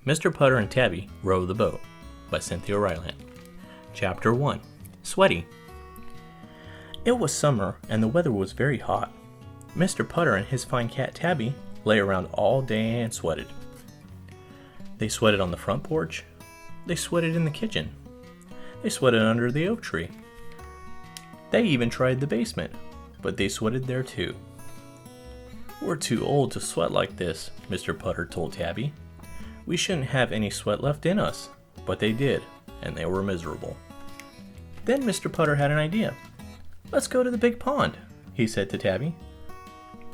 Mr. Putter and Tabby Row the Boat by Cynthia Rylant. Chapter 1. Sweaty. It was summer and the weather was very hot. Mr. Putter and his fine cat Tabby lay around all day and sweated. They sweated on the front porch. They sweated in the kitchen. They sweated under the oak tree. They even tried the basement, but they sweated there too. "We're too old to sweat like this," Mr. Putter told Tabby. "We shouldn't have any sweat left in us," but they did, and they were miserable. Then Mr. Putter had an idea. "Let's go to the big pond," he said to Tabby.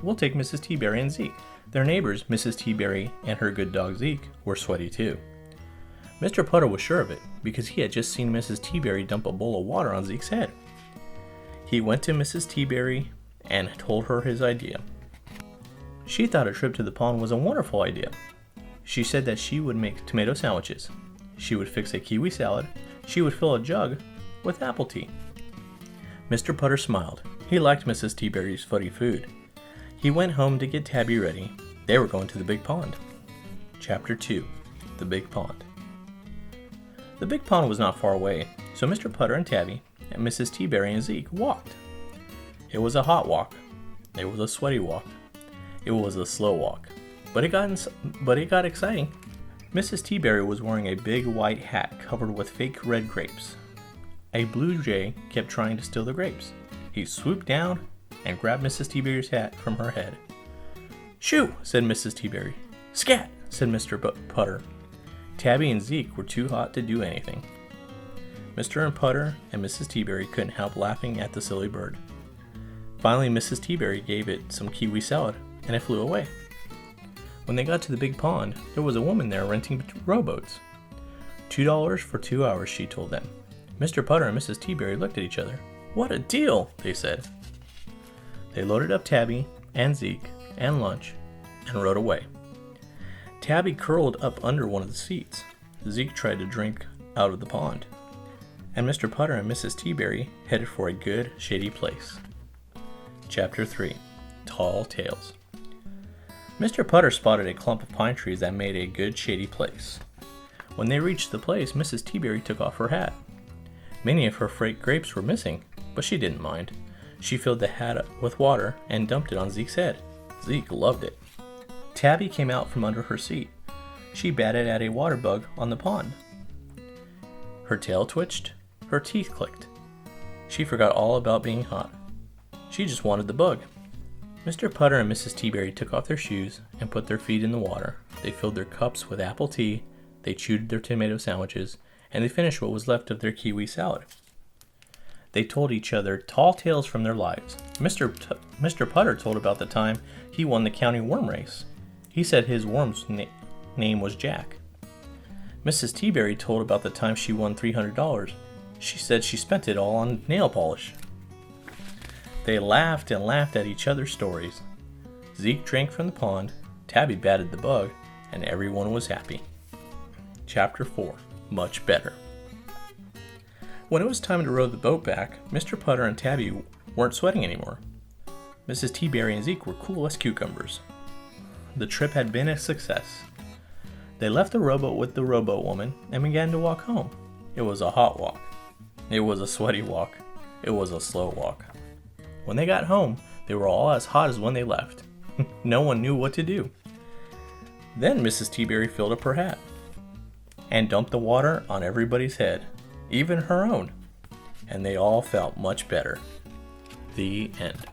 "We'll take Mrs. Teaberry and Zeke." Their neighbors, Mrs. Teaberry and her good dog Zeke, were sweaty too. Mr. Putter was sure of it, because he had just seen Mrs. Teaberry dump a bowl of water on Zeke's head. He went to Mrs. Teaberry and told her his idea. She thought a trip to the pond was a wonderful idea. She said that she would make tomato sandwiches. She would fix a kiwi salad. She would fill a jug with apple tea. Mr. Putter smiled. He liked Mrs. Teaberry's footy food. He went home to get Tabby ready. They were going to the big pond. Chapter 2. The Big Pond. The big pond was not far away, so Mr. Putter and Tabby and Mrs. Teaberry and Zeke walked. It was a hot walk. It was a sweaty walk. It was a slow walk. But it got exciting. Mrs. Teaberry was wearing a big white hat covered with fake red grapes. A blue jay kept trying to steal the grapes. He swooped down and grabbed Mrs. Teaberry's hat from her head. "Shoo!" said Mrs. Teaberry. "Scat!" said Mr. Putter. Tabby and Zeke were too hot to do anything. Mr. Putter and Mrs. Teaberry couldn't help laughing at the silly bird. Finally, Mrs. Teaberry gave it some kiwi salad, and it flew away. When they got to the big pond, there was a woman there renting rowboats. $2 for 2 hours, she told them. Mr. Putter and Mrs. Teaberry looked at each other. "What a deal!" they said. They loaded up Tabby and Zeke and lunch and rowed away. Tabby curled up under one of the seats. Zeke tried to drink out of the pond. And Mr. Putter and Mrs. Teaberry headed for a good, shady place. Chapter 3. Tall Tales. Mr. Putter spotted a clump of pine trees that made a good, shady place. When they reached the place, Mrs. Teaberry took off her hat. Many of her fake grapes were missing, but she didn't mind. She filled the hat up with water and dumped it on Zeke's head. Zeke loved it. Tabby came out from under her seat. She batted at a water bug on the pond. Her tail twitched. Her teeth clicked. She forgot all about being hot. She just wanted the bug. Mr. Putter and Mrs. Teaberry took off their shoes and put their feet in the water. They filled their cups with apple tea. They chewed their tomato sandwiches, and they finished what was left of their kiwi salad. They told each other tall tales from their lives. Mr. Putter told about the time he won the county worm race. He said his worm's name was Jack. Mrs. Teaberry told about the time she won $300. She said she spent it all on nail polish. They laughed and laughed at each other's stories. Zeke drank from the pond, Tabby batted the bug, and everyone was happy. Chapter 4. Much Better. When it was time to row the boat back, Mr. Putter and Tabby weren't sweating anymore. Mrs. Teaberry and Zeke were cool as cucumbers. The trip had been a success. They left the rowboat with the rowboat woman and began to walk home. It was a hot walk. It was a sweaty walk. It was a slow walk. When they got home, they were all as hot as when they left. No one knew what to do. Then Mrs. Teaberry filled up her hat and dumped the water on everybody's head, even her own, and they all felt much better. The end.